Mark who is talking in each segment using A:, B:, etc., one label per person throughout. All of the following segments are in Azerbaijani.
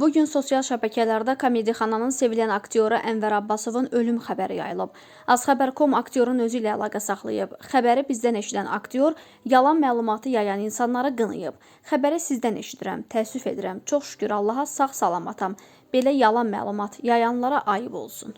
A: Bugün sosial şəbəkələrdə komediyxananın sevilən aktyoru Ənvər Abbasovun ölüm xəbəri yayılıb. Azxəbər.com aktyorun özü ilə əlaqə saxlayıb. Xəbəri bizdən eşidən aktyor yalan məlumatı yayan insanları qınayıb. Xəbəri sizdən eşidirəm, təəssüf edirəm, çox şükür Allaha sağ-salamatam. Belə yalan məlumat yayanlara ayıb olsun.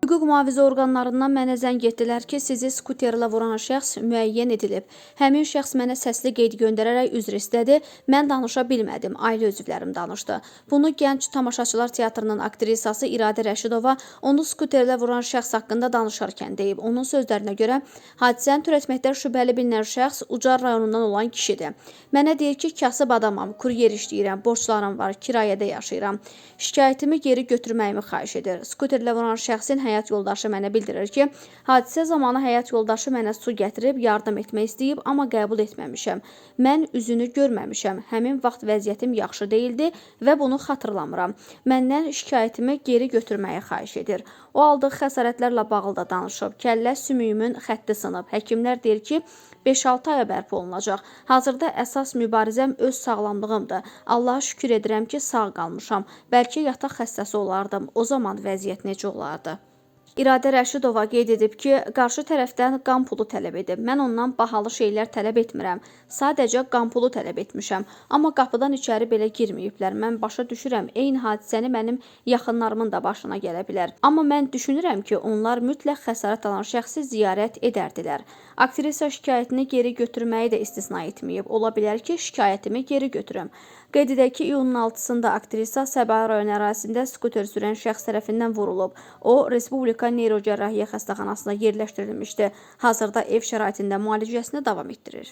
A: Hüquq mühafizə orqanlarından mənə zəng etdilər ki, sizi skuterlə vuran şəxs müəyyən edilib. Həmin şəxs mənə səsli qeyd göndərərək üzr istədi. Mən danışa bilmədim, ailə üzvlərim danışdı. Bunu Gənc Tamaşaçılar Teatrının aktrisası İradə Rəşidova onu skuterlə vuran şəxs haqqında danışarkən deyib. Onun sözlərinə görə hadisəni törətməkdə şübhəli bilinən şəxs Ucar rayonundan olan kişidir. Mənə deyir ki, kasıb adamam, kuryer işləyirəm, borclarım var, kirayədə yaşayıram. Şikayətimi geri götürməyimi xahiş edir. Skuterlə vuran şəxsin həyat yoldaşı mənə bildirir ki, hadisə zamanı həyat yoldaşı mənə su gətirib yardım etmək istəyib, amma qəbul etməmişəm. Mən üzünü görməmişəm. Həmin vaxt vəziyyətim yaxşı deyildi və bunu xatırlamıram. Məndən şikayətimi geri götürməyi xahiş edir. O aldığı xəsarətlərlə bağlı da danışıb. Kəllə sümüyümün xətti sınıb. Həkimlər deyir ki, 5-6 aya bərpa olunacaq. Hazırda əsas mübarizəm öz sağlamlığımdır. Allaha şükür edirəm ki, sağ qalmışam. Bəlkə yataq xəstəsi olardım. O zaman vəziyyət necə olardı? İradə Rəşidova qeyd edib ki, qarşı tərəfdən qan pulu tələb edib. Mən ondan bahalı şeylər tələb etmirəm. Sadəcə qan pulu tələb etmişəm. Amma qapıdan içəri belə girməyiblər. Mən başa düşürəm, eyni hadisəni mənim yaxınlarımın da başına gələ bilər. Amma mən düşünürəm ki, onlar mütləq xəsarət alan şəxsi ziyarət edərdilər. Aktrisa şikayətini geri götürməyi də istisna etməyib. Ola bilər ki, şikayətimi geri götürüm. Qeyd edək ki, iyunun 6-sında aktrisa Səbail rayon ərazisində skuter sürən şəxs tərəfindən vurulub. O, Respublika Neyrocərrahiyyə xəstəxanasına yerləşdirilmişdi. Hazırda ev şəraitində müalicəsini davam etdirir.